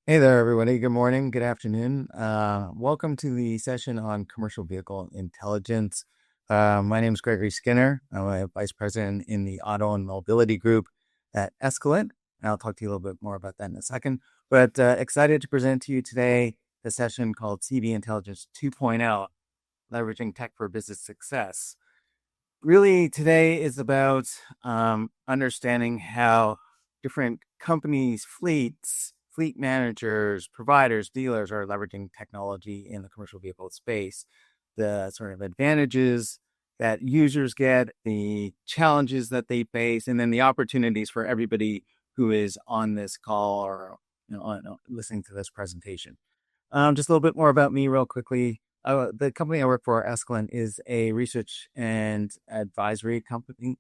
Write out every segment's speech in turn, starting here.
Hey there, everybody. Good morning, good afternoon. Welcome to the session on commercial vehicle intelligence. My name is Gregory Skinner. I'm a vice president in the auto and mobility group at Escalent. And I'll talk to you a little bit more about that in a second. But excited to present to you today the session called CV Intelligence 2.0, Leveraging Tech for Business Success. Really, today is about understanding how different companies, fleet managers, providers, dealers are leveraging technology in the commercial vehicle space, the sort of advantages that users get, the challenges that they face, and then the opportunities for everybody who is on this call or listening to this presentation. Just a little bit more about me, real quickly. The company I work for, Escalent, is a research and advisory company,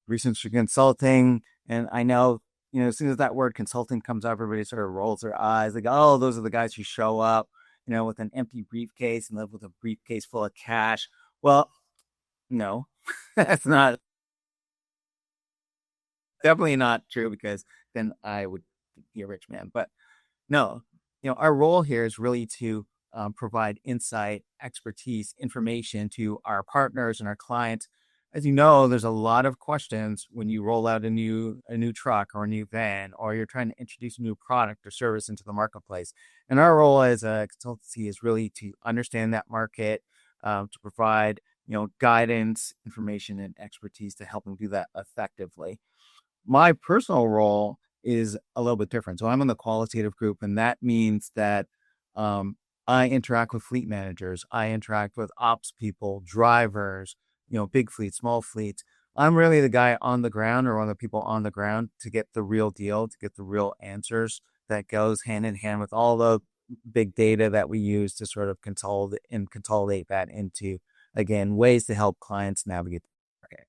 research and consulting. And I know, as soon as that word consulting comes up, everybody sort of rolls their eyes. Like, oh, those are the guys who show up, with an empty briefcase and live with a briefcase full of cash. Well, no, that's not definitely not true, because then I would be a rich man. But no, our role here is really to provide insight, expertise, information to our partners and our clients. As you know, there's a lot of questions when you roll out a new truck or a new van, or you're trying to introduce a new product or service into the marketplace. And our role as a consultancy is really to understand that market, to provide guidance, information, and expertise to help them do that effectively. My personal role is a little bit different. So I'm in the qualitative group, and that means that I interact with fleet managers, I interact with ops people, drivers, big fleets, small fleets. I'm really the guy on the ground, or one of the people on the ground, to get the real deal, to get the real answers. That goes hand in hand with all the big data that we use to sort of consolidate that into, again, ways to help clients navigate the market.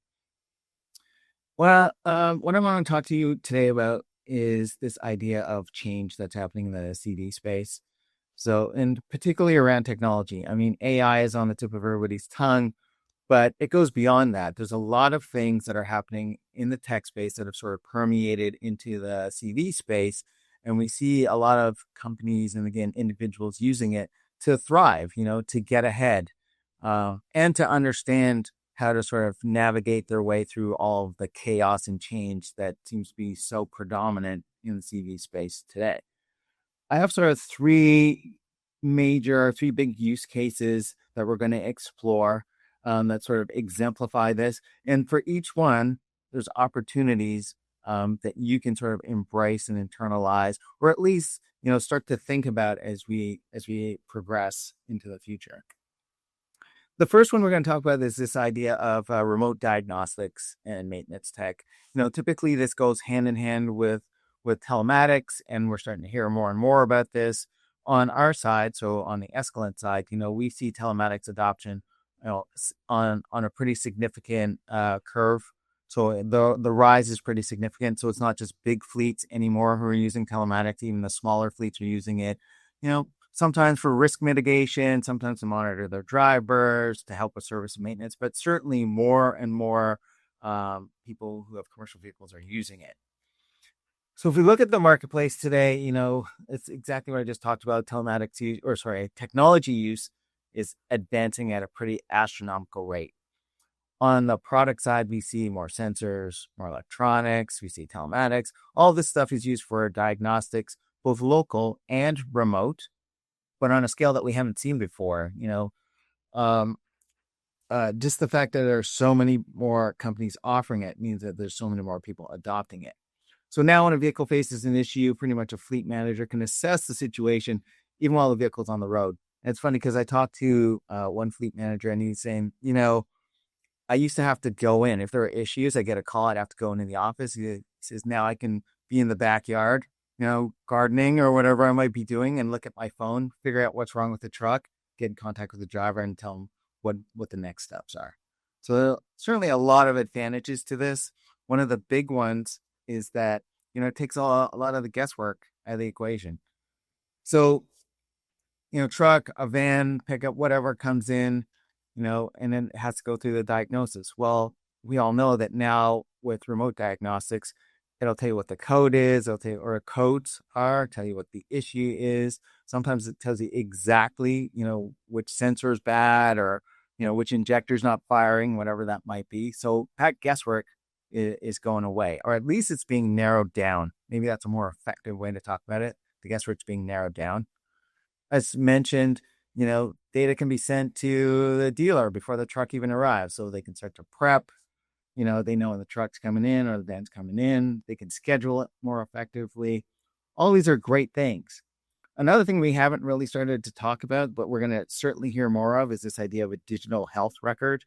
Well, what I want to talk to you today about is this idea of change that's happening in the CD space. So, and particularly around technology. I mean, AI is on the tip of everybody's tongue, but it goes beyond that. There's a lot of things that are happening in the tech space that have sort of permeated into the CV space. And we see a lot of companies and, again, individuals using it to thrive, to get ahead, and to understand how to sort of navigate their way through all of the chaos and change that seems to be so predominant in the CV space today. I have sort of three big use cases that we're going to explore, that sort of exemplify this. And for each one, there's opportunities that you can sort of embrace and internalize, or at least start to think about as we progress into the future. The first one we're going to talk about is this idea of remote diagnostics and maintenance tech. Typically this goes hand in hand with telematics, and we're starting to hear more and more about this on our side. So on the Escalent side, we see telematics adoption, on a pretty significant curve. So the rise is pretty significant. So it's not just big fleets anymore who are using telematics; even the smaller fleets are using it. Sometimes for risk mitigation, sometimes to monitor their drivers, to help with service and maintenance, but certainly more and more people who have commercial vehicles are using it. So if we look at the marketplace today, it's exactly what I just talked about. Technology use is advancing at a pretty astronomical rate. On the product side, we see more sensors, more electronics, we see telematics. All this stuff is used for diagnostics, both local and remote, but on a scale that we haven't seen before. Just the fact that there are so many more companies offering it means that there's so many more people adopting it. So now when a vehicle faces an issue, pretty much a fleet manager can assess the situation even while the vehicle's on the road. And it's funny because I talked to one fleet manager, and he's saying, I used to have to go in. If there were issues, I get a call, I'd have to go into the office. He says, now I can be in the backyard, gardening or whatever I might be doing, and look at my phone, figure out what's wrong with the truck, get in contact with the driver, and tell him what the next steps are. So certainly a lot of advantages to this. One of the big ones is that, it takes a lot of the guesswork out of the equation. So, truck, a van, pickup, whatever comes in, and then it has to go through the diagnosis. Well, we all know that now with remote diagnostics, It'll tell you what the code is. It'll tell you, or codes are, tell you what the issue is. Sometimes it tells you exactly, which sensor is bad, or, which injector's not firing, whatever that might be. So that guesswork is going away, or at least it's being narrowed down. Maybe that's a more effective way to talk about it. The guesswork's being narrowed down. As mentioned, data can be sent to the dealer before the truck even arrives, so they can start to prep. They know when the truck's coming in or the van's coming in. They can schedule it more effectively. All these are great things. Another thing we haven't really started to talk about, but we're going to certainly hear more of, is this idea of a digital health record.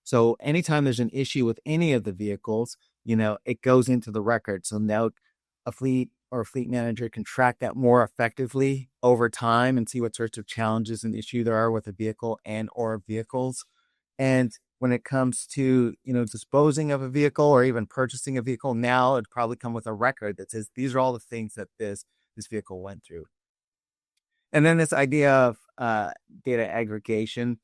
So anytime there's an issue with any of the vehicles, it goes into the record. So now a fleet or a fleet manager can track that more effectively over time and see what sorts of challenges and issues there are with a vehicle and or vehicles. And when it comes to, disposing of a vehicle or even purchasing a vehicle, now it'd probably come with a record that says these are all the things that this vehicle went through. And then this idea of data aggregation,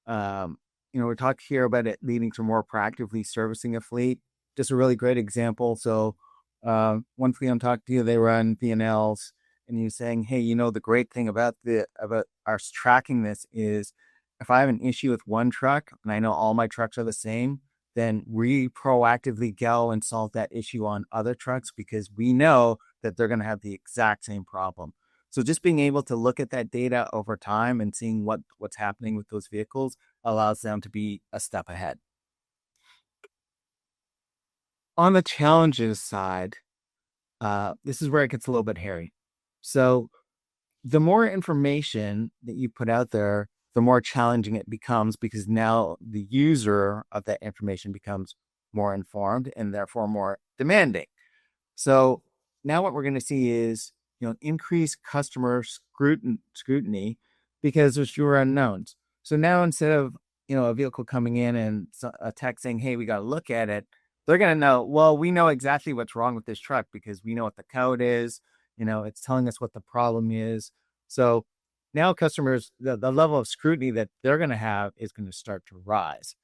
we're talking here about it leading to more proactively servicing a fleet. Just a really great example. So one fleet I'm talking to, they run P&Ls, and he's saying, hey, the great thing about our tracking this is if I have an issue with one truck and I know all my trucks are the same, then we proactively go and solve that issue on other trucks because we know that they're going to have the exact same problem. So just being able to look at that data over time and seeing what's happening with those vehicles allows them to be a step ahead. On the challenges side, this is where it gets a little bit hairy. So the more information that you put out there, the more challenging it becomes, because now the user of that information becomes more informed and therefore more demanding. So now what we're going to see is, increased customer scrutiny because there's fewer unknowns. So now instead of, a vehicle coming in and a tech saying, hey, we got to look at it, they're going to know, well, we know exactly what's wrong with this truck because we know what the code is. It's telling us what the problem is. So now customers, the level of scrutiny that they're going to have is going to start to rise.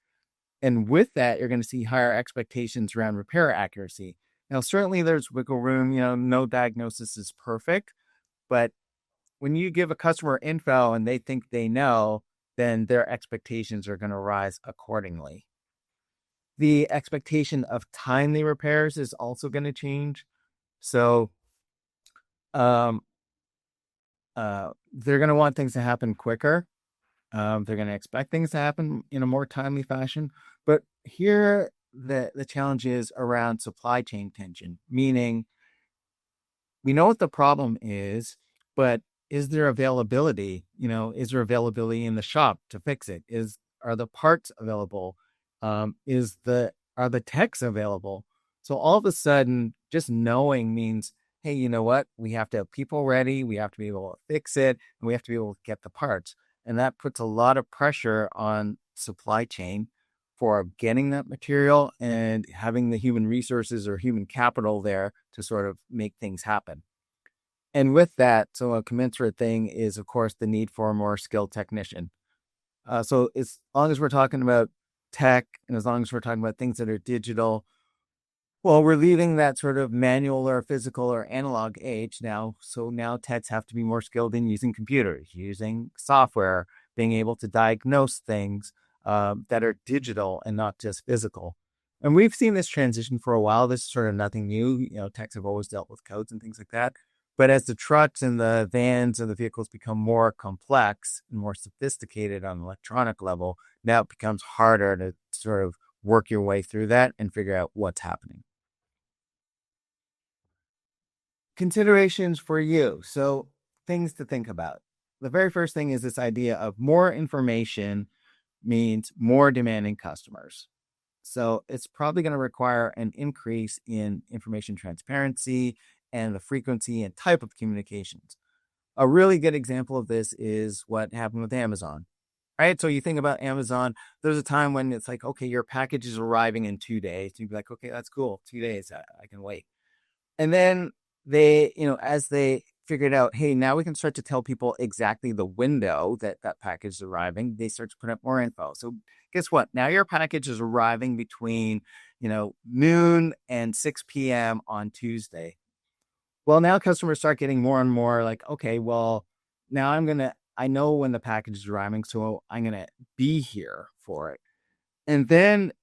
And with that, you're going to see higher expectations around repair accuracy. Now, certainly there's wiggle room, no diagnosis is perfect, but when you give a customer info and they think they know, then their expectations are going to rise accordingly. The expectation of timely repairs is also going to change. So they're going to want things to happen quicker. They're going to expect things to happen in a more timely fashion. But here, the challenge is around supply chain tension, meaning we know what the problem is, but is there availability? Is there availability in the shop to fix it? Are the parts available? Are the techs available? So all of a sudden, just knowing means, hey, you know what? We have to have people ready. We have to be able to fix it, and we have to be able to get the parts. And that puts a lot of pressure on supply chain for getting that material and having the human resources or human capital there to sort of make things happen. And with that, so a commensurate thing is, of course, the need for a more skilled technician. So as long as we're talking about tech and as long as we're talking about things that are digital, well, we're leaving that sort of manual or physical or analog age now. So now techs have to be more skilled in using computers, using software, being able to diagnose things that are digital and not just physical. And we've seen this transition for a while. This is sort of nothing new. Techs have always dealt with codes and things like that. But as the trucks and the vans and the vehicles become more complex and more sophisticated on an electronic level, now it becomes harder to sort of work your way through that and figure out what's happening. Considerations for you. So things to think about. The very first thing is this idea of more information means more demanding customers. So it's probably going to require an increase in information transparency and the frequency and type of communications. A really good example of this is what happened with Amazon, right? So you think about Amazon, there's a time when it's like, okay, your package is arriving in 2 days. You'd be like, okay, that's cool. 2 days, I can wait. And then they, as they figured out, hey, now we can start to tell people exactly the window that package is arriving, they start to put up more info. So guess what? Now your package is arriving between, noon and 6 p.m. on Tuesday. Well, now customers start getting more and more like, okay, well, now I know when the package is arriving, so I'm going to be here for it. And then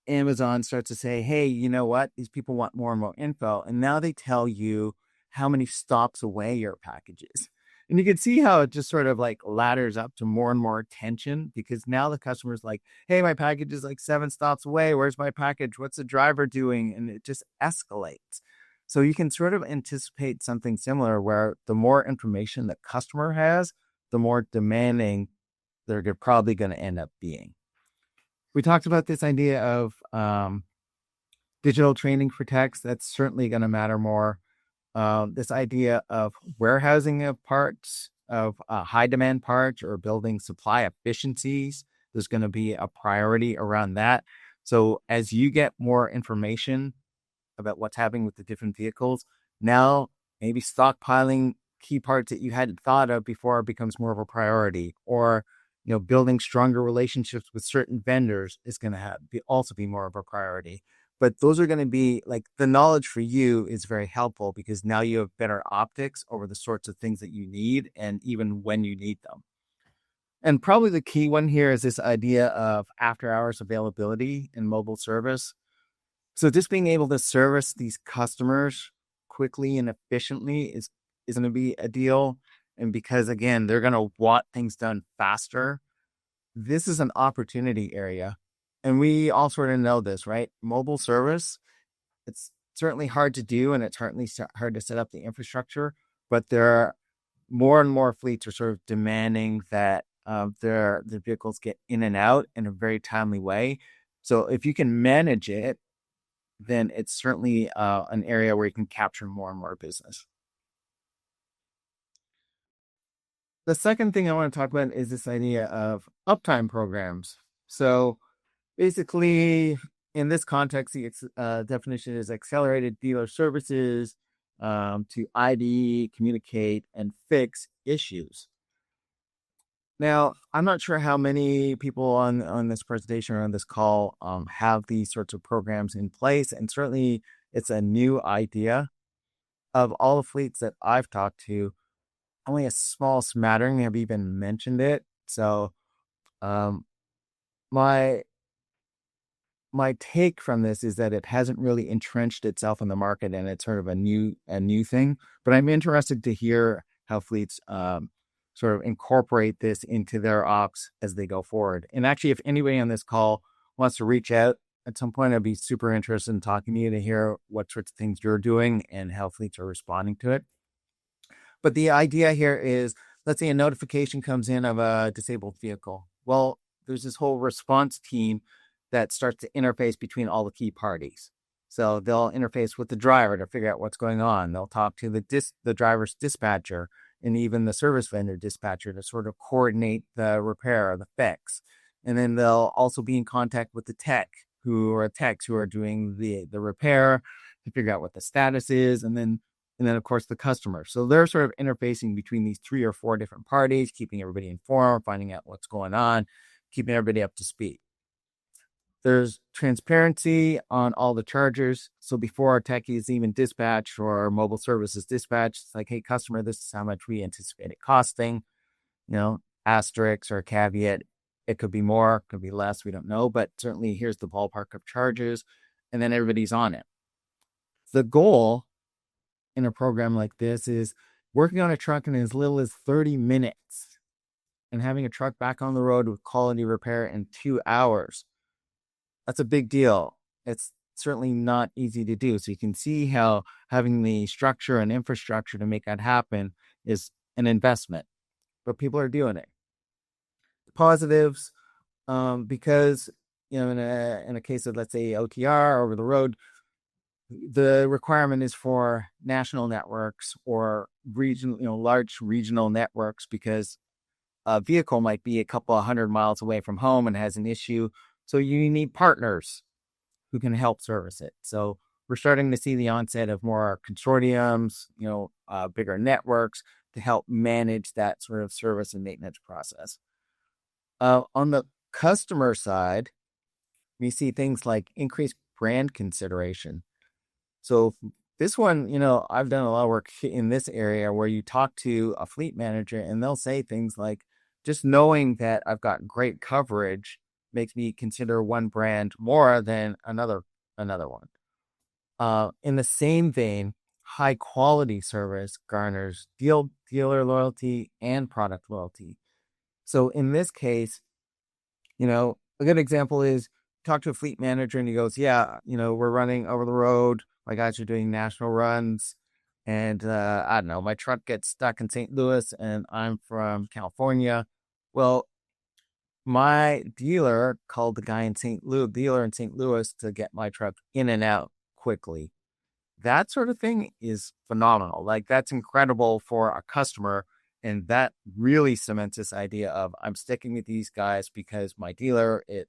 Amazon starts to say, hey, you know what? These people want more and more info. And now they tell you how many stops away your package is. And you can see how it just sort of like ladders up to more and more attention, because now the customer's like, hey, my package is like 7 stops away. Where's my package? What's the driver doing? And it just escalates. So you can sort of anticipate something similar where the more information the customer has, the more demanding they're probably going to end up being. We talked about this idea of digital training for techs. That's certainly going to matter more. This idea of warehousing of parts, of high demand parts, or building supply efficiencies, there's going to be a priority around that. So as you get more information about what's happening with the different vehicles, now maybe stockpiling key parts that you hadn't thought of before becomes more of a priority, or building stronger relationships with certain vendors is going to also be more of a priority. But those are going to be like, the knowledge for you is very helpful because now you have better optics over the sorts of things that you need and even when you need them. And probably the key one here is this idea of after hours availability and mobile service. So just being able to service these customers quickly and efficiently is going to be a deal. And because, again, they're going to want things done faster, this is an opportunity area. And we all sort of know this, right? Mobile service, it's certainly hard to do, and it's certainly hard to set up the infrastructure, but there are more and more fleets are sort of demanding that their vehicles get in and out in a very timely way. So if you can manage it, then it's certainly an area where you can capture more and more business. The second thing I want to talk about is this idea of uptime programs. So basically, in this context, the definition is accelerated dealer services to ID, communicate, and fix issues. Now, I'm not sure how many people on this presentation or on this call have these sorts of programs in place, and certainly it's a new idea. Of all the fleets that I've talked to, only a small smattering have even mentioned it. So, um, my my take from this is that it hasn't really entrenched itself in the market, and it's sort of a new thing. But I'm interested to hear how fleets sort of incorporate this into their ops as they go forward. And actually, if anybody on this call wants to reach out at some point, I'd be super interested in talking to you to hear what sorts of things you're doing and how fleets are responding to it. But the idea here is, let's say a notification comes in of a disabled vehicle. Well, there's this whole response team that starts to interface between all the key parties. So they'll interface with the driver to figure out what's going on. They'll talk to the driver's dispatcher and even the service vendor dispatcher to sort of coordinate the repair or the fix. And then they'll also be in contact with the techs who are doing the repair to figure out what the status is, and then of course the customer. So they're sort of interfacing between these 3 or 4 different parties, keeping everybody informed, finding out what's going on, keeping everybody up to speed. There's transparency on all the chargers. So before our techie is even dispatched or our mobile service is dispatched, it's like, hey, customer, this is how much we anticipate it costing. Asterisk or caveat. It could be more, could be less, we don't know. But certainly here's the ballpark of charges. And then everybody's on it. The goal in a program like this is working on a truck in as little as 30 minutes and having a truck back on the road with quality repair in 2 hours. That's a big deal. It's certainly not easy to do. So you can see how having the structure and infrastructure to make that happen is an investment, but people are doing it. Positives, because in a case of, let's say, OTR, over the road, the requirement is for national networks or large regional networks, because a vehicle might be a couple of 100 miles away from home and has an issue. So you need partners who can help service it. So we're starting to see the onset of more consortiums, bigger networks to help manage that sort of service and maintenance process. On the customer side, we see things like increased brand consideration. So this one, I've done a lot of work in this area where you talk to a fleet manager and they'll say things like, just knowing that I've got great coverage makes me consider one brand more than another one. In the same vein, high quality service garners dealer loyalty and product loyalty. So in this case, a good example is talk to a fleet manager and he goes, yeah, we're running over the road. My guys are doing national runs. And I don't know, my truck gets stuck in St. Louis and I'm from California. Well, my dealer called the guy in dealer in St. Louis to get my truck in and out quickly. That sort of thing is phenomenal. Like, that's incredible for a customer. And that really cements this idea of I'm sticking with these guys because my dealer, it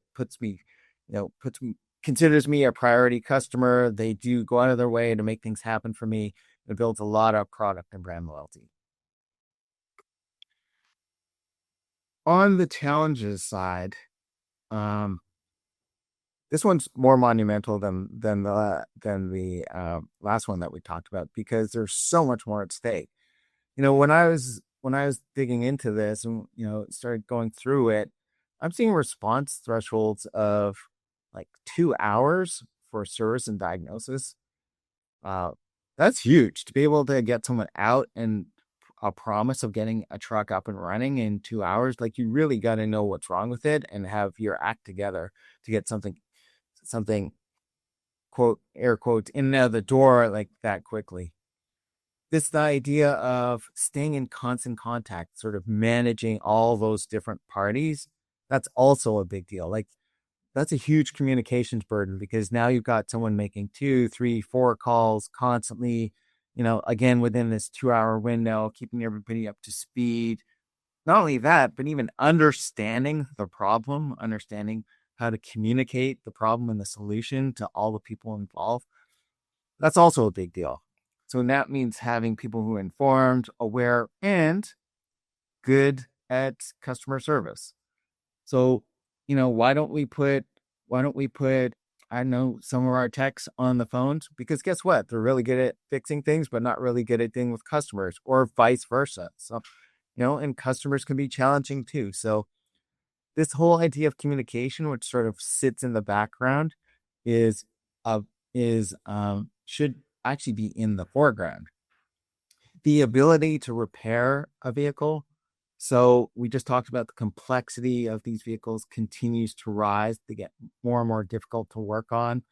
considers me a priority customer. They do go out of their way to make things happen for me. It builds a lot of product and brand loyalty. On the challenges side, um, this one's more monumental than the last one that we talked about because there's so much more at stake. When I was digging into this and started going through it, I'm seeing response thresholds of like 2 hours for service and diagnosis. Uh, that's huge to be able to get someone out and a promise of getting a truck up and running in 2 hours. Like, you really got to know what's wrong with it and have your act together to get something quote air quotes in and out of the door like that quickly. The idea of staying in constant contact, sort of managing all those different parties, that's also a big deal. Like, that's a huge communications burden because now you've got someone making 2, 3, 4 calls constantly, again, within this 2 hour window, keeping everybody up to speed. Not only that, but even understanding the problem, understanding how to communicate the problem and the solution to all the people involved. That's also a big deal. So that means having people who are informed, aware, and good at customer service. So, why don't we put, I don't know, some of our techs on the phones? Because guess what? They're really good at fixing things, but not really good at dealing with customers, or vice versa. So, and customers can be challenging too. So this whole idea of communication, which sort of sits in the background, is should actually be in the foreground. The ability to repair a vehicle. So we just talked about the complexity of these vehicles continues to rise. They get more and more difficult to work on.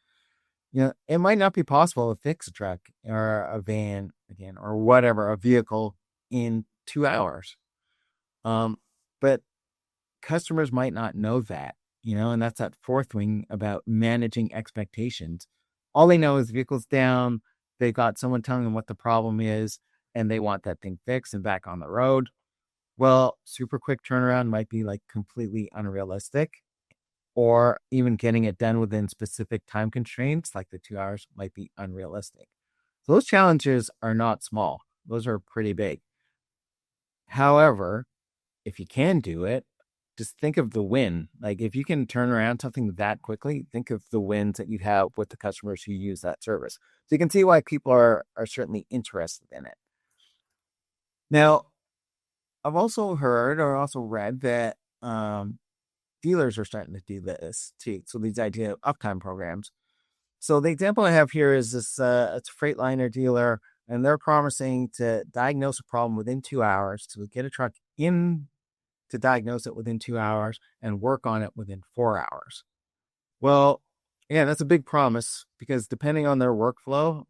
It might not be possible to fix a truck or a van again, or whatever, a vehicle in 2 hours. But customers might not know that, and that's that fourth wing about managing expectations. All they know is the vehicle's down. They've got someone telling them what the problem is, and they want that thing fixed and back on the road. Well, super quick turnaround might be like completely unrealistic, or even getting it done within specific time constraints, like the 2 hours, might be unrealistic. So those challenges are not small. Those are pretty big. However, if you can do it, just think of the win. Like, if you can turn around something that quickly, think of the wins that you have with the customers who use that service. So you can see why people are certainly interested in it. Now, I've also heard or also read that dealers are starting to do this too. So these idea of uptime programs. So the example I have here is this: it's a Freightliner dealer, and they're promising to diagnose a problem within 2 hours, to get a truck in to diagnose it within 2 hours and work on it within 4 hours. Well, yeah, that's a big promise because depending on their workflow,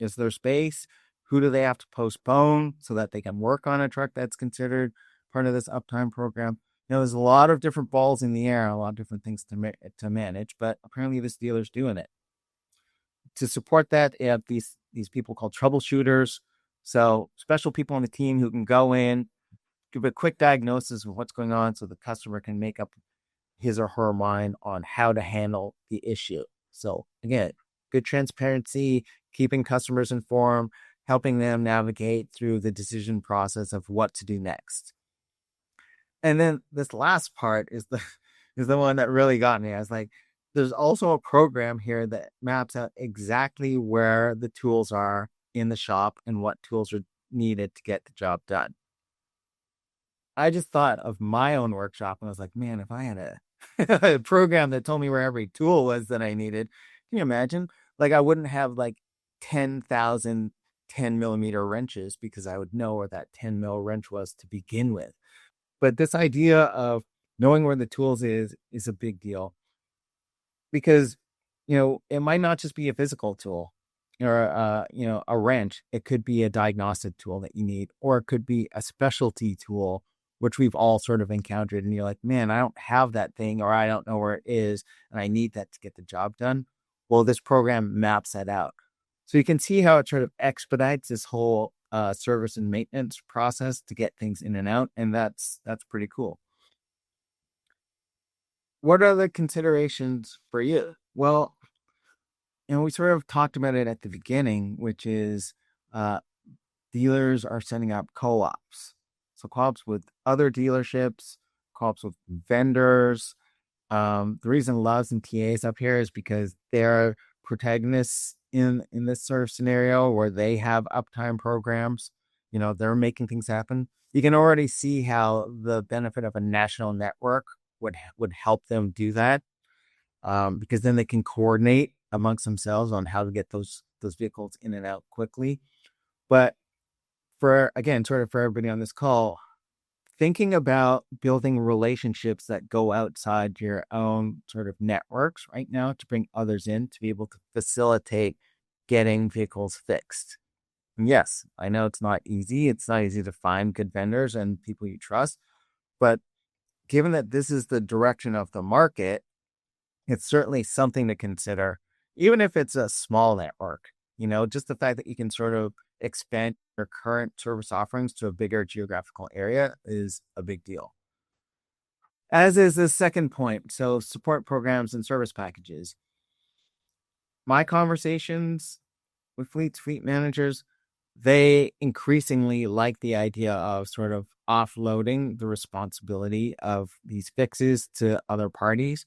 is there space? Who do they have to postpone so that they can work on a truck that's considered part of this uptime program? There's a lot of different balls in the air, a lot of different things to manage, but apparently this dealer's doing it. To support that, they have these people called troubleshooters. So special people on the team who can go in, give a quick diagnosis of what's going on so the customer can make up his or her mind on how to handle the issue. So again, good transparency, keeping customers informed, helping them navigate through the decision process of what to do next. And then this last part is the one that really got me. I was like, There's also a program here that maps out exactly where the tools are in the shop and what tools are needed to get the job done. I just thought of my own workshop and I was like, man, if I had a program that told me where every tool was that I needed, can you imagine? Like, I wouldn't have like 10,000 10 millimeter wrenches because I would know where that 10 mil wrench was to begin with. But this idea of knowing where the tools is a big deal because it might not just be a physical tool or a wrench. It could be a diagnostic tool that you need, or it could be a specialty tool, which we've all sort of encountered. And you're like, man, I don't have that thing, or I don't know where it is, and I need that to get the job done. Well, this program maps that out, so you can see how it sort of expedites this whole service and maintenance process to get things in and out, and that's pretty cool. What are the considerations for you? Well, we sort of talked about it at the beginning, which is uh, dealers are setting up co-ops. So co-ops with other dealerships, co-ops with vendors. The reason Loves and TAs up here is because they're protagonists in this sort of scenario where they have uptime programs. They're making things happen. You can already see how the benefit of a national network would help them do that, because then they can coordinate amongst themselves on how to get those vehicles in and out quickly. But for again, sort of for everybody on this call, thinking about building relationships that go outside your own sort of networks right now to bring others in to be able to facilitate getting vehicles fixed. And yes, I know it's not easy. It's not easy to find good vendors and people you trust. But given that this is the direction of the market, it's certainly something to consider, even if it's a small network. Just the fact that you can sort of expand your current service offerings to a bigger geographical area is a big deal. As is the second point. So, support programs and service packages. My conversations with fleet managers, they increasingly like the idea of sort of offloading the responsibility of these fixes to other parties,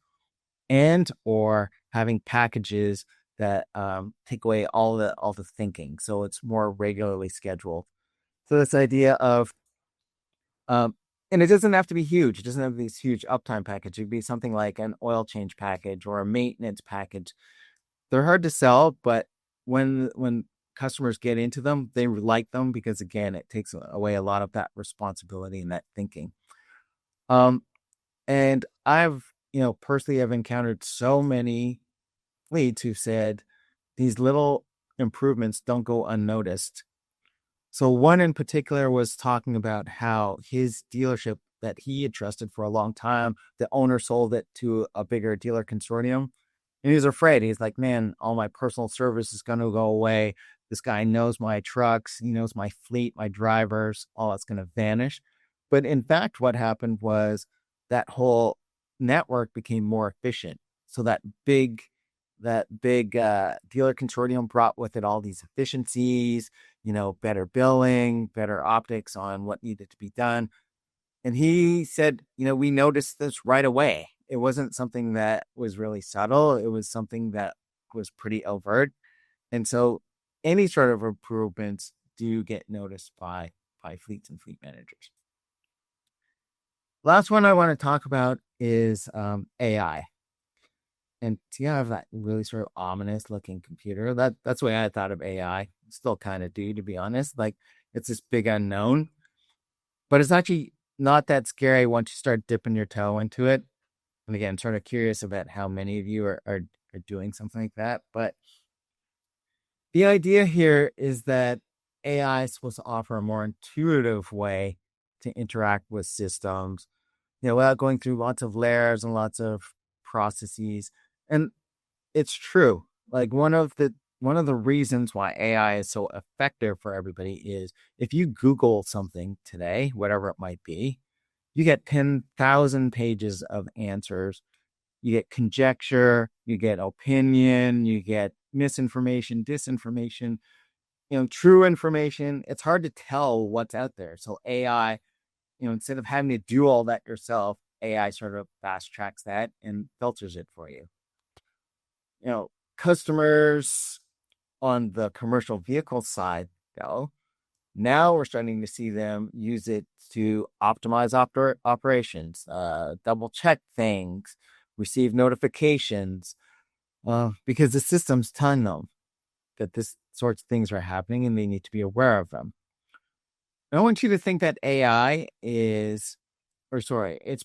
and or having packages that take away all the thinking, so it's more regularly scheduled. So this idea of and it doesn't have to be huge. It doesn't have to be this huge uptime package. It could be something like an oil change package or a maintenance package. They're hard to sell, but when customers get into them, they like them because again, it takes away a lot of that responsibility and that thinking. Um, and I've personally have encountered so many leads who said these little improvements don't go unnoticed. So one in particular was talking about how his dealership that he had trusted for a long time, the owner sold it to a bigger dealer consortium. And he was afraid. He's like, man, all my personal service is going to go away. This guy knows my trucks. He knows my fleet, my drivers, all that's going to vanish. But in fact, what happened was that whole network became more efficient. So that big dealer consortium brought with it all these efficiencies, better billing, better optics on what needed to be done. And he said, we noticed this right away. It wasn't something that was really subtle. It was something that was pretty overt. And so any sort of improvements do get noticed by fleets and fleet managers. Last one I want to talk about is AI. And you have that really sort of ominous looking computer. That's the way I thought of AI. Still kind of do, to be honest. Like, it's this big unknown, but it's actually not that scary once you start dipping your toe into it. And again, sort of curious about how many of you are doing something like that. But the idea here is that AI is supposed to offer a more intuitive way to interact with systems, without going through lots of layers and lots of processes. And it's true. Like one of the reasons why AI is so effective for everybody is if you Google something today, whatever it might be, you get 10,000 pages of answers. You get conjecture, you get opinion, you get misinformation, disinformation, true information. It's hard to tell what's out there. So AI, instead of having to do all that yourself, AI sort of fast tracks that and filters it for you. customers on the commercial vehicle side, though, now we're starting to see them use it to optimize operations, double check things, receive notifications, because the system's telling them that this sorts of things are happening and they need to be aware of them. I want you to think that it's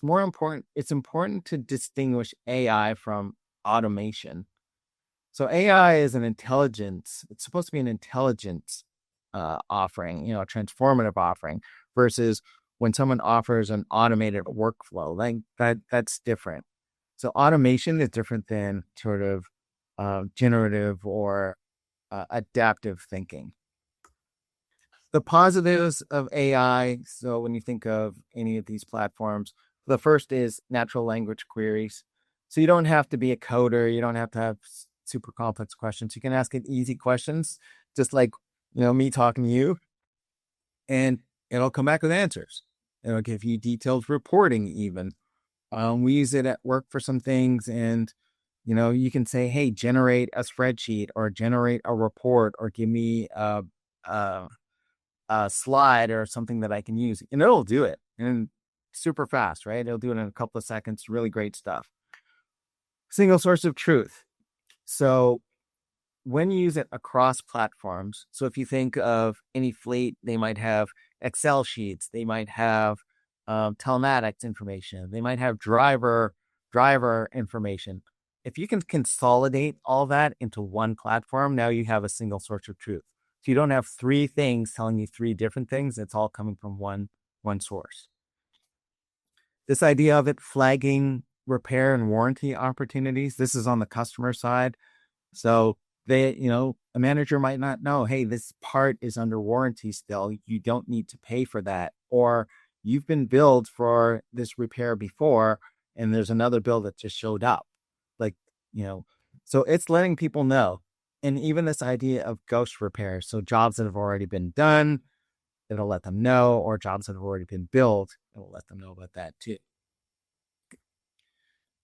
more important. It's important to distinguish AI from automation. So AI is an intelligence. It's supposed to be an intelligence offering, a transformative offering, versus when someone offers an automated workflow, like that's different. So automation is different than sort of generative or adaptive thinking. The positives of AI. So when you think of any of these platforms, the first is natural language queries. So you don't have to be a coder. You don't have to have super complex questions. You can ask it easy questions, just like, me talking to you, and it'll come back with answers. It'll give you detailed reporting even. We use it at work for some things, and you can say, hey, generate a spreadsheet or generate a report or give me a slide or something that I can use, and it'll do it, and super fast, right? It'll do it in a couple of seconds. Really great stuff. Single source of truth. So when you use it across platforms, so if you think of any fleet, they might have Excel sheets, they might have telematics information, they might have driver information. If you can consolidate all that into one platform, now you have a single source of truth. So you don't have three things telling you three different things. It's all coming from one source. This idea of it flagging repair and warranty opportunities, this is on the customer side. So they, a manager might not know, hey, this part is under warranty still. You don't need to pay for that. Or you've been billed for this repair before, and there's another bill that just showed up. So it's letting people know. And even this idea of ghost repairs. So jobs that have already been done, it'll let them know, or jobs that have already been billed, it'll let them know about that too.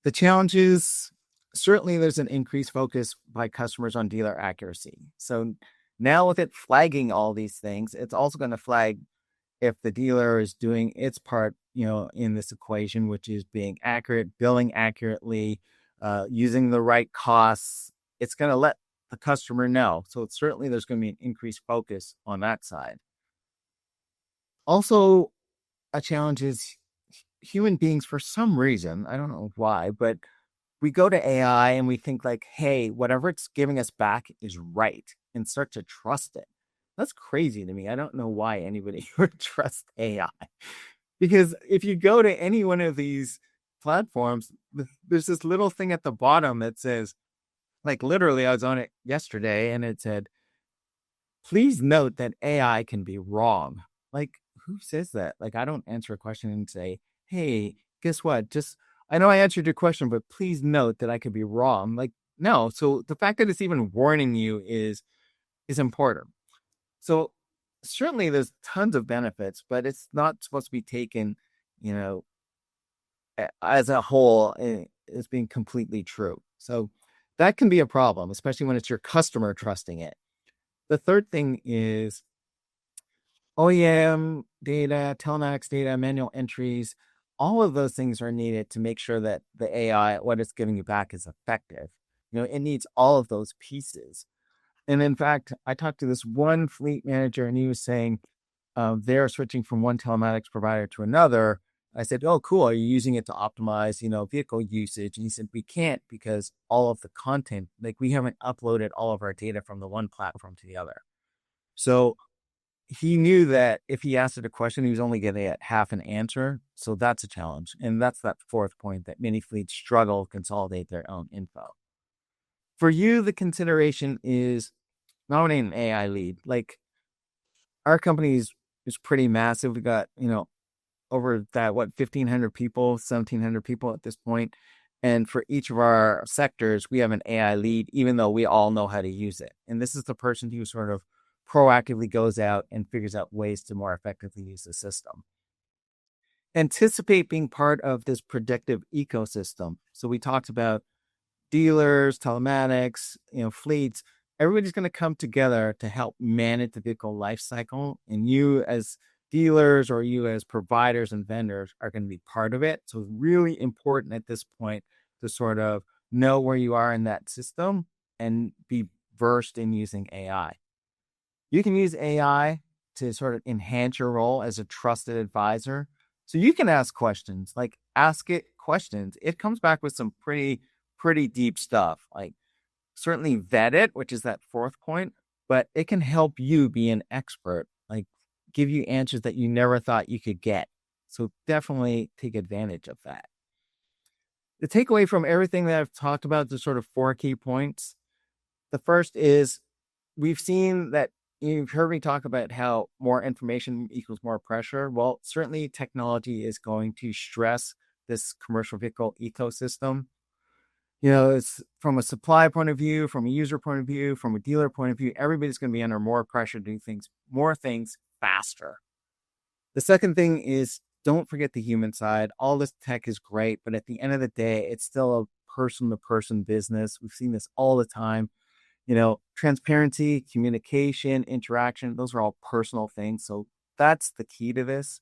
The challenges, certainly there's an increased focus by customers on dealer accuracy. So now with it flagging all these things, it's also going to flag if the dealer is doing its part, in this equation, which is being accurate, billing accurately, using the right costs. It's going to let the customer know. So certainly there's going to be an increased focus on that side. Also, a challenge is human beings, for some reason, I don't know why, but we go to AI and we think like, hey, whatever it's giving us back is right, and start to trust it. That's crazy to me. I don't know why anybody would trust AI. Because if you go to any one of these platforms, there's this little thing at the bottom that says, like, literally, I was on it yesterday and it said, please note that AI can be wrong. Like, who says that? Like, I don't answer a question and say, hey, guess what? I know I answered your question, but please note that I could be wrong. Like, no. So the fact that it's even warning you is important. So certainly there's tons of benefits, but it's not supposed to be taken, as a whole as being completely true. So that can be a problem, especially when it's your customer trusting it. The third thing is OEM data, telematics data, manual entries. All of those things are needed to make sure that the AI, what it's giving you back, is effective. It needs all of those pieces. And in fact, I talked to this one fleet manager, and he was saying they're switching from one telematics provider to another. I said, oh, cool. Are you using it to optimize, vehicle usage? And he said, we can't, because all of the content, like, we haven't uploaded all of our data from the one platform to the other. So he knew that if he asked it a question, he was only getting at half an answer. So that's a challenge. And that's that fourth point, that many fleets struggle to consolidate their own info. For you, the consideration is nominate an AI lead. Like, our company is pretty massive. We got, over that, 1,500 people, 1,700 people at this point. And for each of our sectors, we have an AI lead, even though we all know how to use it. And this is the person who sort of proactively goes out and figures out ways to more effectively use the system. Anticipate being part of this predictive ecosystem. So we talked about dealers, telematics, fleets, everybody's going to come together to help manage the vehicle life cycle. And you as dealers or you as providers and vendors are going to be part of it. So it's really important at this point to sort of know where you are in that system and be versed in using AI. You can use AI to sort of enhance your role as a trusted advisor. So you can ask questions, like ask it questions. It comes back with some pretty deep stuff. Like certainly vet it, which is that fourth point, but it can help you be an expert, like give you answers that you never thought you could get. So definitely take advantage of that. The takeaway from everything that I've talked about, the sort of four key points. The first is we've seen that you've heard me talk about how more information equals more pressure. Well, certainly technology is going to stress this commercial vehicle ecosystem. It's from a supply point of view, from a user point of view, from a dealer point of view, everybody's going to be under more pressure to do more things faster. The second thing is don't forget the human side. All this tech is great, but at the end of the day, it's still a person to person business. We've seen this all the time. Transparency, communication, interaction, those are all personal things. So that's the key to this.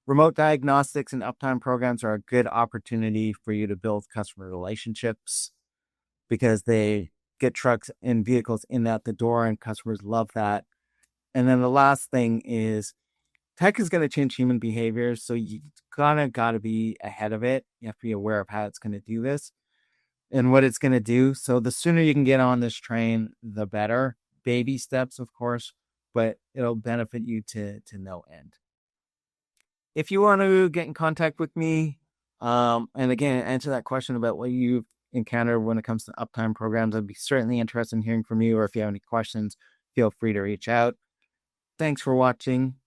Remote diagnostics and uptime programs are a good opportunity for you to build customer relationships because they get trucks and vehicles in and out the door, and customers love that. And then the last thing is tech is going to change human behavior. So you gotta be ahead of it. You have to be aware of how it's going to do this and what it's going to do. So the sooner you can get on this train, the better. Baby steps, of course, but it'll benefit you to no end. If you want to get in contact with me, and again, answer that question about what you've encountered when it comes to uptime programs, I'd be certainly interested in hearing from you. Or if you have any questions, feel free to reach out. Thanks for watching.